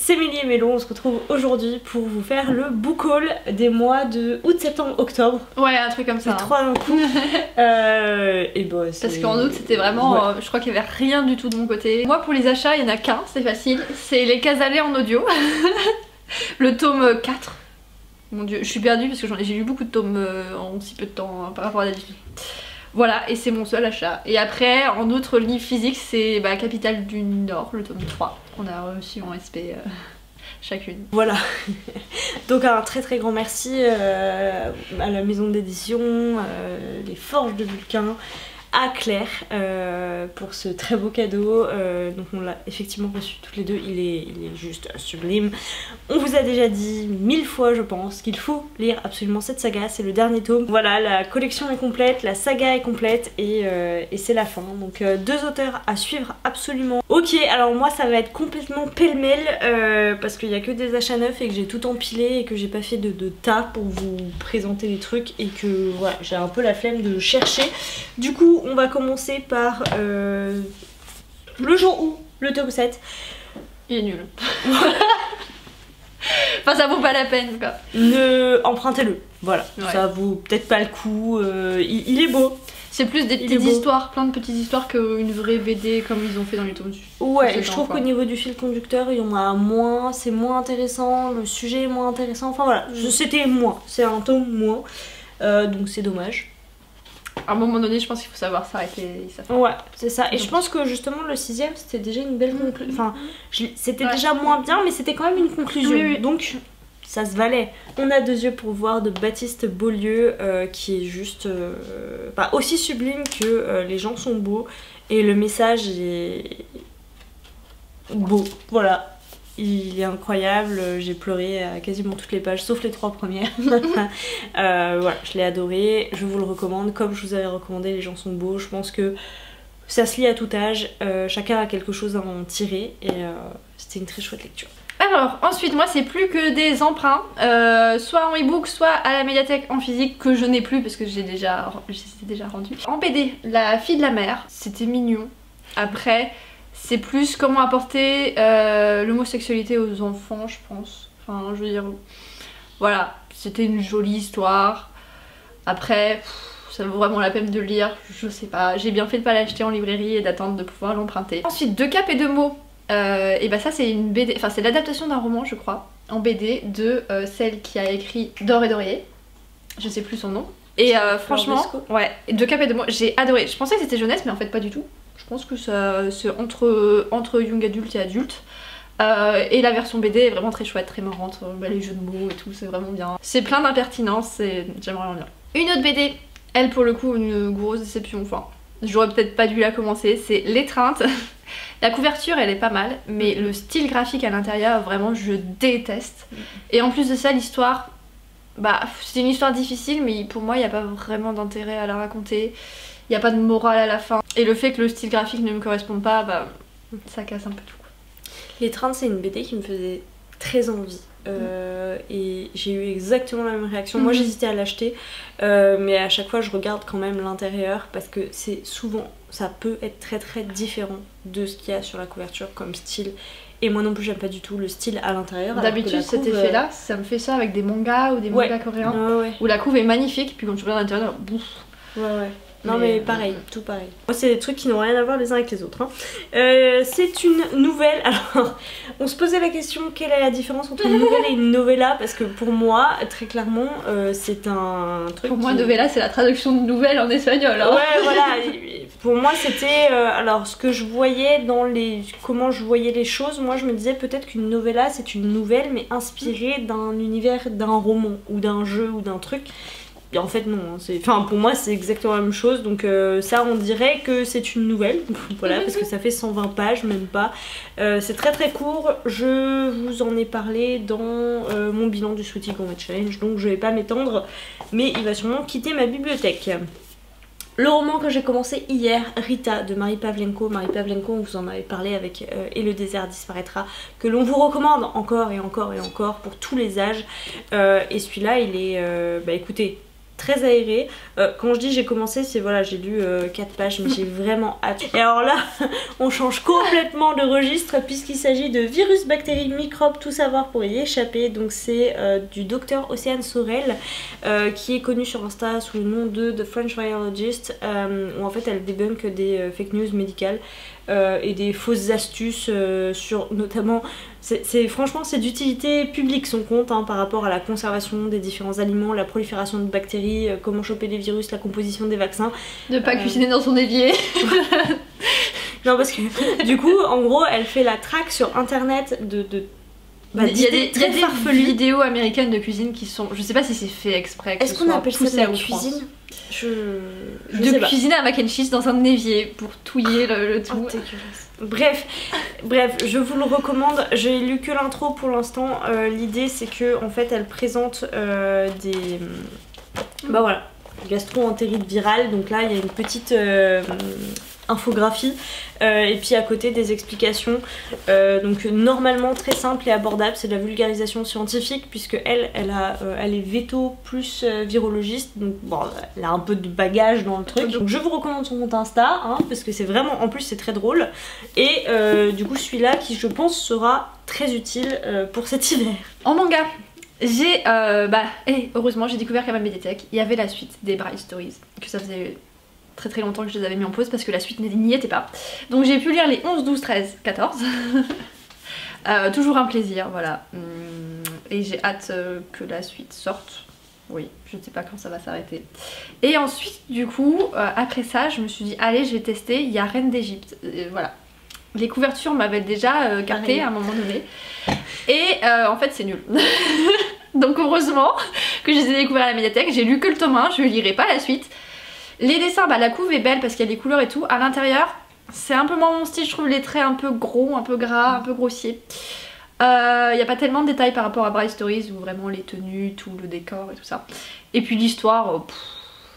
c'est Mélie et Mélo, on se retrouve aujourd'hui pour vous faire le book haul des mois de août, septembre, octobre. Ouais, un truc comme ça. Les trois d'un coup. Et bon, parce qu'en août c'était vraiment, ouais. Je crois qu'il y avait rien du tout de mon côté. Moi pour les achats il y en a qu'un, c'est facile, c'est les Casalets en audio. Le tome 4. Mon dieu, je suis perdue parce que j'ai lu beaucoup de tomes en si peu de temps hein, par rapport à d'habitude. Voilà, et c'est mon seul achat. Et après, en autre livre physique, c'est Capitale du Nord, le tome 3, qu'on a reçu en SP chacune. Voilà. Donc un très très grand merci à la maison d'édition, les Forges de Vulcain, à Claire pour ce très beau cadeau. Donc on l'a effectivement reçu toutes les deux, il est juste sublime. On vous a déjà dit 1000 fois je pense qu'il faut lire absolument cette saga, c'est le dernier tome. Voilà, la collection est complète, la saga est complète et c'est la fin. Donc deux auteurs à suivre absolument. Ok, alors moi ça va être complètement pêle-mêle parce qu'il n'y a que des achats neufs et que j'ai tout empilé et que j'ai pas fait de tas pour vous présenter les trucs et que voilà, j'ai un peu la flemme de chercher. Du coup on va commencer par le jour où, le tome 7. Il est nul. Enfin ça vaut pas la peine quoi. Empruntez-le, voilà, ouais. Ça vaut peut-être pas le coup, il est beau. C'est plus des petites histoires, plein de petites histoires qu'une vraie BD comme ils ont fait dans les tomes. Ouais, je trouve qu'au niveau du fil conducteur il y en a moins, c'est moins intéressant, le sujet est moins intéressant, enfin voilà, c'était moins, c'est un tome moins, donc c'est dommage. À un moment donné, je pense qu'il faut savoir s'arrêter. Ouais, c'est ça. Et je pense que justement le 6ème c'était déjà une belle conclusion. Enfin, c'était déjà moins bien, mais c'était quand même une conclusion. Oui. Donc ça se valait. On a deux yeux pour voir de Baptiste Beaulieu qui est juste aussi sublime que les gens sont beaux et le message est beau. Voilà. Il est incroyable, j'ai pleuré à quasiment toutes les pages sauf les 3 premières. Voilà, je l'ai adoré, je vous le recommande comme je vous avais recommandé Les gens sont beaux. Je pense que ça se lit à tout âge, chacun a quelque chose à en tirer et c'était une très chouette lecture. Alors ensuite moi c'est plus que des emprunts, soit en e-book soit à la médiathèque en physique que je n'ai plus parce que j'ai déjà rendu. En BD, La fille de la mer, c'était mignon. Après c'est plus comment apporter l'homosexualité aux enfants je pense. Enfin je veux dire, voilà, c'était une jolie histoire. Après ça vaut vraiment la peine de le lire, je sais pas, j'ai bien fait de pas l'acheter en librairie et d'attendre de pouvoir l'emprunter. Ensuite Deux capes et deux mots, et ça c'est une BD, enfin c'est l'adaptation d'un roman je crois, en BD de celle qui a écrit D'or et d'oreiller, je sais plus son nom. Et franchement, ouais, Deux capes et deux mots, j'ai adoré. Je pensais que c'était jeunesse mais en fait pas du tout. Je pense que c'est entre young adulte et adulte. Et la version BD est vraiment très chouette, très marrante, les jeux de mots et tout, c'est vraiment bien. C'est plein d'impertinence et j'aimerais vraiment bien. Une autre BD, elle pour le coup une grosse déception, enfin j'aurais peut-être pas dû la commencer, c'est L'étreinte. La couverture elle est pas mal, mais le style graphique à l'intérieur vraiment je déteste. Et en plus de ça l'histoire, c'est une histoire difficile mais pour moi il n'y a pas vraiment d'intérêt à la raconter. Il n'y a pas de morale à la fin. Et le fait que le style graphique ne me corresponde pas, ça casse un peu tout. L'étreinte c'est une BD qui me faisait très envie. Et j'ai eu exactement la même réaction. Moi j'hésitais à l'acheter, mais à chaque fois je regarde quand même l'intérieur parce que c'est souvent, ça peut être très très différent de ce qu'il y a sur la couverture comme style. Et moi non plus j'aime pas du tout le style à l'intérieur. D'habitude cet effet là, ça me fait ça avec des mangas ou des mangas coréens où la couve est magnifique puis quand tu regardes l'intérieur, bouf. Ouais. Non mais pareil, tout pareil. Moi c'est des trucs qui n'ont rien à voir les uns avec les autres. Hein. C'est une nouvelle, alors on se posait la question quelle est la différence entre une nouvelle et une novella parce que pour moi très clairement c'est un truc. Pour moi novella c'est la traduction de nouvelle en espagnol. Hein. Ouais voilà, pour moi c'était alors ce que je voyais dans comment je voyais les choses, moi je me disais peut-être qu'une novella c'est une nouvelle mais inspirée d'un univers, d'un roman ou d'un jeu ou d'un truc. Et en fait non, enfin pour moi c'est exactement la même chose donc ça on dirait que c'est une nouvelle, voilà parce que ça fait 120 pages même pas, c'est très très court, je vous en ai parlé dans mon bilan du Sweetie Gourmet Challenge donc je vais pas m'étendre mais il va sûrement quitter ma bibliothèque. Le roman que j'ai commencé hier, Rita de Marie Pavlenko. Marie Pavlenko, on vous en avait parlé avec Et le désert disparaîtra, que l'on vous recommande encore et encore et encore pour tous les âges. Et celui-là, il est, écoutez, très aéré. Quand je dis j'ai commencé, c'est voilà, j'ai lu 4 pages, mais j'ai vraiment hâte. Et alors là, on change complètement de registre puisqu'il s'agit de virus, bactéries, microbes, tout savoir pour y échapper. Donc c'est du docteur Océane Sorel qui est connu sur Insta sous le nom de The French Virologist, où en fait elle débunk des fake news médicales. Et des fausses astuces sur notamment franchement c'est d'utilité publique son compte hein, par rapport à la conservation des différents aliments, la prolifération de bactéries, comment choper les virus, la composition des vaccins. Ne pas cuisiner dans son évier. Non parce que du coup en gros elle fait la traque sur internet de il y a des vidéos américaines de cuisine qui sont, je sais pas si c'est fait exprès, est-ce qu'on appelle ça de la cuisine? De cuisiner un mac and cheese dans un évier pour touiller le tout. Oh, bref, je vous le recommande. J'ai lu que l'intro pour l'instant. L'idée c'est que en fait elle présente des gastro-entérite virale. Donc là il y a une petite infographie et puis à côté des explications donc normalement très simple et abordable. C'est de la vulgarisation scientifique puisque elle est véto plus virologiste, donc bon elle a un peu de bagage dans le truc. Donc je vous recommande son compte Insta hein, parce que c'est vraiment, en plus c'est très drôle et du coup celui-là qui je pense sera très utile pour cet hiver. En manga j'ai heureusement j'ai découvert qu'à ma médiathèque il y avait la suite des Bright Stories, que ça faisait très longtemps que je les avais mis en pause parce que la suite n'y était pas. Donc j'ai pu lire les 11, 12, 13, 14. Toujours un plaisir, voilà. Et j'ai hâte que la suite sorte. Oui, je ne sais pas quand ça va s'arrêter. Et ensuite, du coup, après ça, je me suis dit, allez, je vais tester. Il y a Reine d'Égypte. Voilà. Les couvertures m'avaient déjà capté à un moment donné. Et en fait, c'est nul. Donc heureusement que je les ai découverts à la médiathèque. J'ai lu que le tome 1, je ne lirai pas la suite. Les dessins, la couve est belle parce qu'il y a des couleurs et tout. À l'intérieur, c'est un peu moins mon style, je trouve les traits un peu gros, un peu gras, un peu grossiers. Il n'y a pas tellement de détails par rapport à Bright Stories où vraiment les tenues, tout le décor et tout ça. Et puis l'histoire,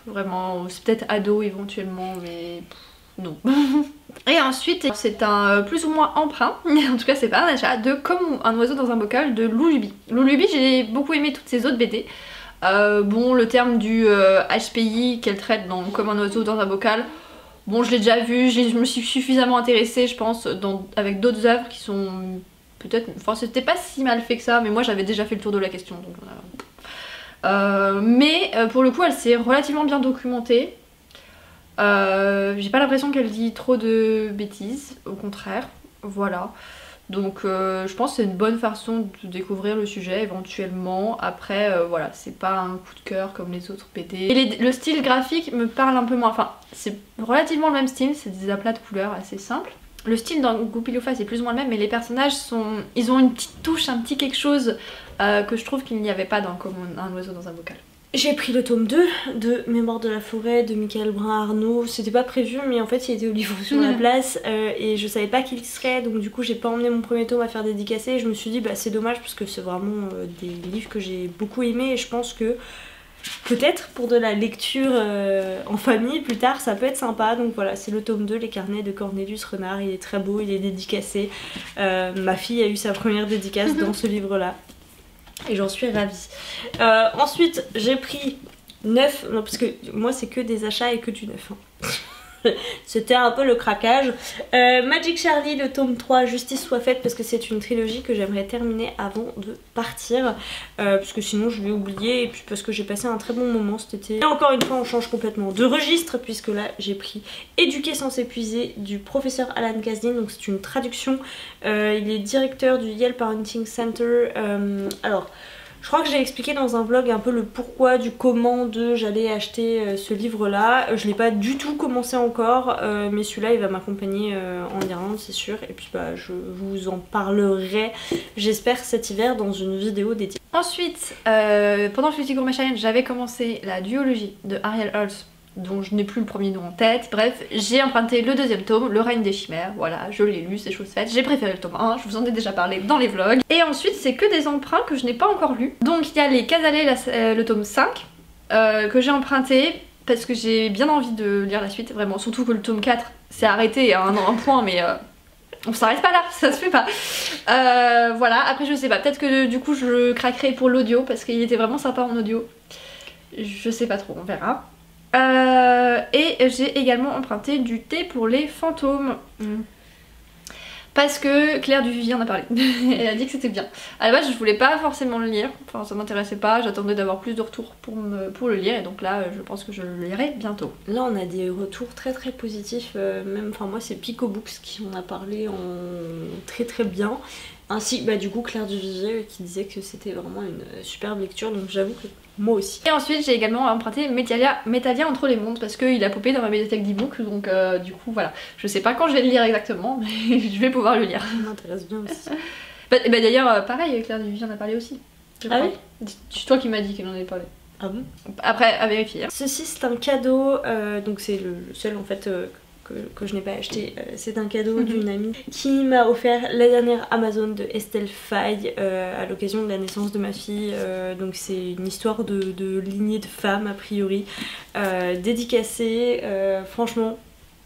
vraiment, c'est peut-être ado éventuellement, mais non. Et ensuite, c'est un plus ou moins emprunt, en tout cas c'est pas un achat, de Comme un oiseau dans un bocal de Lou Luby. Lou Luby, j'ai beaucoup aimé toutes ses autres BD. Bon, le terme du HPI qu'elle traite dans Comme un oiseau dans un bocal, bon je l'ai déjà vu, je me suis suffisamment intéressée je pense avec d'autres œuvres qui sont peut-être, enfin c'était pas si mal fait que ça, mais moi j'avais déjà fait le tour de la question donc mais pour le coup elle s'est relativement bien documentée. J'ai pas l'impression qu'elle dit trop de bêtises, au contraire, voilà. Donc je pense que c'est une bonne façon de découvrir le sujet éventuellement. Après voilà, c'est pas un coup de cœur comme les autres BD. Et le style graphique me parle un peu moins, enfin c'est relativement le même style, c'est des aplats de couleurs assez simples. Le style dans Goupil-Lofa c'est plus ou moins le même, mais les personnages ils ont une petite touche, un petit quelque chose que je trouve qu'il n'y avait pas dans Comme un oiseau dans un bocal. J'ai pris le tome 2 de Mémoire de la forêt de Michael Brun-Arnaud. C'était pas prévu mais en fait il était au livre sur la place et je savais pas qu'il serait, donc du coup j'ai pas emmené mon premier tome à faire dédicacer et je me suis dit c'est dommage parce que c'est vraiment des livres que j'ai beaucoup aimés et je pense que peut-être pour de la lecture en famille plus tard ça peut être sympa. Donc voilà, c'est le tome 2, Les carnets de Cornelius Renard, il est très beau, il est dédicacé. Ma fille a eu sa première dédicace dans ce livre là. Et j'en suis ravie. Ensuite, j'ai pris 9, non parce que moi c'est que des achats et que du neuf. Hein. C'était un peu le craquage. Magic Charlie, le tome 3, Justice soit faite, parce que c'est une trilogie que j'aimerais terminer avant de partir. Parce que sinon je vais oublier et puis parce que j'ai passé un très bon moment cet été. Et encore une fois on change complètement de registre puisque là j'ai pris Éduquer sans s'épuiser du professeur Alan Kasdin. Donc c'est une traduction. Il est directeur du Yale Parenting Center. Alors je crois que j'ai expliqué dans un vlog un peu le pourquoi du comment de j'allais acheter ce livre là. Je l'ai pas du tout commencé encore mais celui-là il va m'accompagner en Irlande c'est sûr. Et puis je vous en parlerai j'espère cet hiver dans une vidéo dédiée. Ensuite pendant le Fluty Gourmet Challenge j'avais commencé la duologie de Ariel Holz dont je n'ai plus le premier nom en tête. Bref, j'ai emprunté le deuxième tome, Le règne des chimères, voilà, je l'ai lu, c'est chose faite. J'ai préféré le tome 1, je vous en ai déjà parlé dans les vlogs. Et ensuite, c'est que des emprunts que je n'ai pas encore lus. Donc il y a Les Casalets, le tome 5, que j'ai emprunté parce que j'ai bien envie de lire la suite, vraiment. Surtout que le tome 4 s'est arrêté à un point, mais on s'arrête pas là, ça se fait pas. Voilà, après je sais pas, peut-être que du coup je craquerai pour l'audio parce qu'il était vraiment sympa en audio. Je sais pas trop, on verra. Et j'ai également emprunté du thé pour les fantômes. Parce que Claire Duvivier en a parlé. Elle a dit que c'était bien. À la base je voulais pas forcément le lire, enfin ça m'intéressait pas, j'attendais d'avoir plus de retours pour le lire et donc là je pense que je le lirai bientôt. Là on a des retours très très positifs, même enfin moi c'est Pico Books qui en a parlé en très très bien. Ainsi que du coup Claire Duvivier qui disait que c'était vraiment une superbe lecture, donc j'avoue que moi aussi. Et ensuite j'ai également emprunté Metalia entre les mondes parce qu'il a popé dans ma médiathèque d'e-book, donc du coup voilà. Je sais pas quand je vais le lire exactement, mais je vais pouvoir le lire. Ça m'intéresse bien aussi. D'ailleurs pareil, Claire Duvivier en a parlé aussi. Ah oui? C'est toi qui m'as dit qu'elle en avait parlé. Ah bon? Après à vérifier. Ceci c'est un cadeau, donc c'est le seul en fait que je n'ai pas acheté, c'est un cadeau d'une amie qui m'a offert la dernière Amazon de Estelle Faye à l'occasion de la naissance de ma fille. Donc c'est une histoire de lignée de femmes a priori, dédicacée. Franchement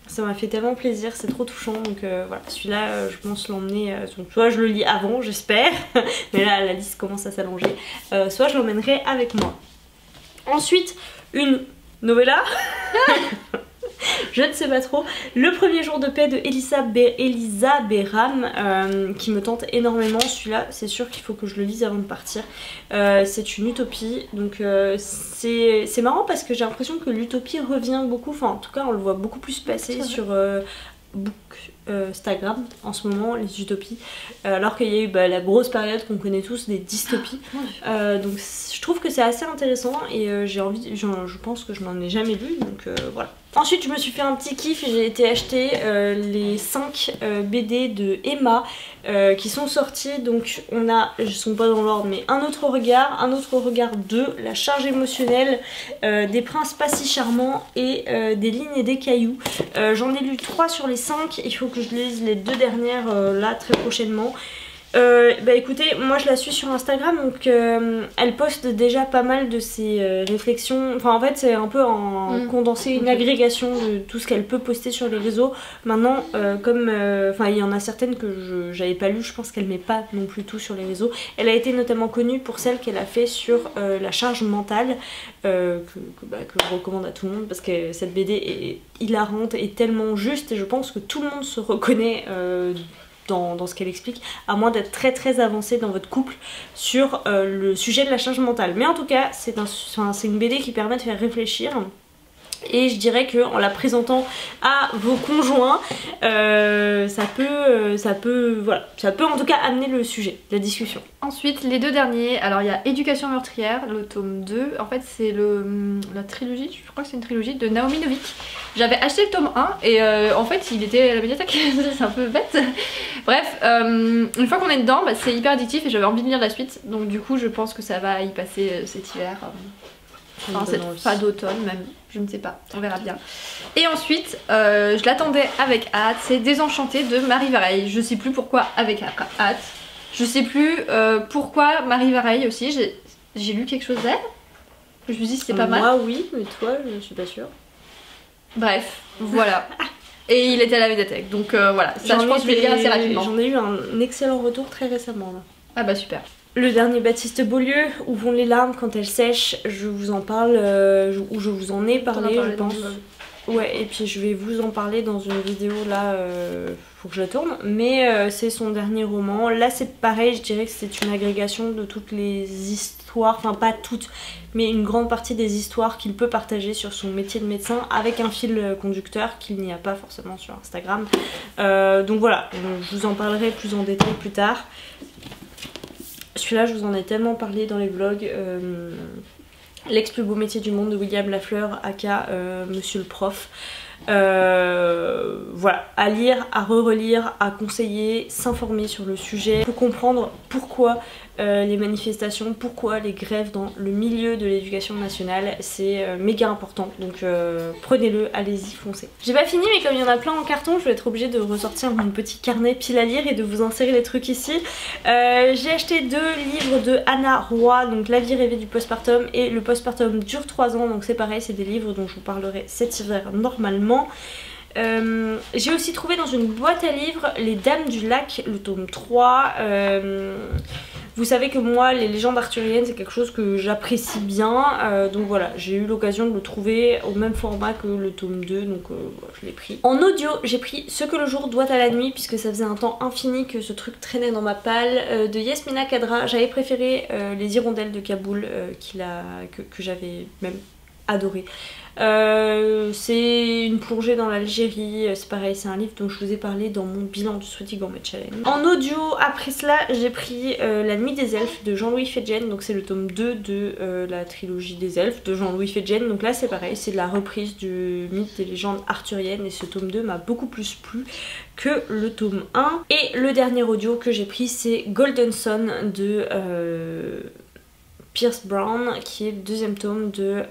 ça m'a fait tellement plaisir, c'est trop touchant, donc voilà, celui-là je pense l'emmener, soit je le lis avant j'espère, mais là la liste commence à s'allonger, soit je l'emmènerai avec moi. Ensuite une novella je ne sais pas trop. Le premier jour de paix de Elisa Béram qui me tente énormément. Celui-là, c'est sûr qu'il faut que je le lise avant de partir. C'est une utopie. Donc c'est marrant parce que j'ai l'impression que l'utopie revient beaucoup. Enfin, en tout cas, on le voit beaucoup plus passer sur Instagram en ce moment, les utopies. Alors qu'il y a eu la grosse période qu'on connaît tous des dystopies. Donc je trouve que c'est assez intéressant et j'ai envie, je pense que je n'en ai jamais lu. Donc voilà. Ensuite je me suis fait un petit kiff et j'ai été acheter les 5 BD de Emma qui sont sortis. Donc on a, je ne sont pas dans l'ordre, mais un autre regard 2, la charge émotionnelle, des princes pas si charmants et des lignes et des cailloux. J'en ai lu 3 sur les 5, il faut que je lise les 2 dernières là très prochainement. Écoutez, moi je la suis sur Instagram, donc elle poste déjà pas mal de ses réflexions. Enfin en fait c'est un peu en condensé, une agrégation de tout ce qu'elle peut poster sur les réseaux. Maintenant comme il y en a certaines que j'avais pas lues, je pense qu'elle met pas non plus tout sur les réseaux. Elle a été notamment connue pour celle qu'elle a fait sur la charge mentale, que je recommande à tout le monde parce que cette BD est hilarante et tellement juste et je pense que tout le monde se reconnaît dans ce qu'elle explique, à moins d'être très très avancé dans votre couple sur le sujet de la charge mentale. Mais en tout cas, c'est une BD qui permet de faire réfléchir. Et je dirais qu'en la présentant à vos conjoints, ça peut en tout cas amener le sujet, la discussion. Ensuite, les 2 derniers, alors il y a Éducation meurtrière, le tome 2, en fait c'est la trilogie, je crois que c'est une trilogie de Naomi Novik. J'avais acheté le tome 1 et en fait il était à la médiathèque, c'est un peu bête. Bref, une fois qu'on est dedans, c'est hyper addictif et j'avais envie de lire la suite, donc du coup je pense que ça va y passer cet hiver. Enfin, cette fin d'automne même, je ne sais pas, on verra bien. Et ensuite, je l'attendais avec hâte, c'est Désenchantée de Marie Vareille. Je sais plus pourquoi avec hâte. Je sais plus pourquoi Marie Vareille aussi, j'ai lu quelque chose d'elle. Je me suis dit c'était pas mal. Moi oui, mais toi je suis pas sûre. Bref, voilà. Et il était à la médiathèque, donc voilà, ça je pense que je vais le lire assez rapidement. J'en ai eu un excellent retour très récemment là. Ah bah super. Le dernier Baptiste Beaulieu, Où vont les larmes quand elles sèchent, je vous en parle, ou je vous en ai parlé je pense. Ouais, et puis je vais vous en parler dans une vidéo là, faut que je la tourne. Mais c'est son dernier roman. Là c'est pareil, je dirais que c'est une agrégation de toutes les histoires, enfin pas toutes, mais une grande partie des histoires qu'il peut partager sur son métier de médecin avec un fil conducteur qu'il n'y a pas forcément sur Instagram. Donc voilà, je vous en parlerai plus en détail plus tard. Celui-là je vous en ai tellement parlé dans les vlogs. L'ex plus beau métier du monde de William Lafleur aka Monsieur le Prof. Voilà, à lire, à re-relire, à conseiller, s'informer sur le sujet pour comprendre pourquoi les manifestations, pourquoi les grèves dans le milieu de l'éducation nationale, c'est méga important. Donc prenez-le, allez-y, foncez. J'ai pas fini, mais comme il y en a plein en carton, je vais être obligée de ressortir mon petit carnet pile à lire et de vous insérer les trucs ici. J'ai acheté 2 livres de Anna Roy, donc La vie rêvée du postpartum et Le postpartum dure 3 ans, donc c'est pareil, c'est des livres dont je vous parlerai cet hiver normalement. J'ai aussi trouvé dans une boîte à livres Les Dames du Lac, le tome 3. Vous savez que moi les légendes arthuriennes c'est quelque chose que j'apprécie bien, donc voilà, j'ai eu l'occasion de le trouver au même format que le tome 2, donc voilà, je l'ai pris. En audio j'ai pris Ce que le jour doit à la nuit, puisque ça faisait un temps infini que ce truc traînait dans ma palle, de Yasmina Khadra. J'avais préféré Les Hirondelles de Kaboul, que j'avais même adoré. C'est une plongée dans l'Algérie, c'est pareil, c'est un livre dont je vous ai parlé dans mon bilan du Sweaty Gourmet Challenge. En audio, après cela, j'ai pris La Nuit des Elfes de Jean-Louis Fedjen, donc c'est le tome 2 de la trilogie des elfes de Jean-Louis Fedjen. Donc là c'est pareil, c'est de la reprise du mythe des légendes arthuriennes et ce tome 2 m'a beaucoup plus plu que le tome 1. Et le dernier audio que j'ai pris c'est Golden Son de Pierce Brown, qui est le deuxième tome de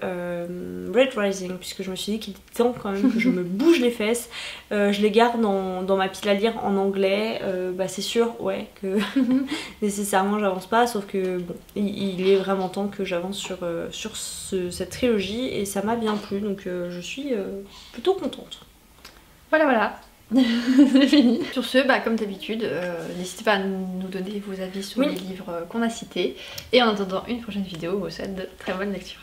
Red Rising, puisque je me suis dit qu'il était temps quand même que je me bouge les fesses. Je les garde dans ma pile à lire en anglais. Bah c'est sûr, ouais, que nécessairement j'avance pas, sauf que bon, il est vraiment temps que j'avance sur cette trilogie et ça m'a bien plu, donc je suis plutôt contente. Voilà. C'est fini. Sur ce, bah, comme d'habitude, n'hésitez pas à nous donner vos avis sur les livres qu'on a cités. Et en attendant une prochaine vidéo, je vous souhaite de très bonnes lectures.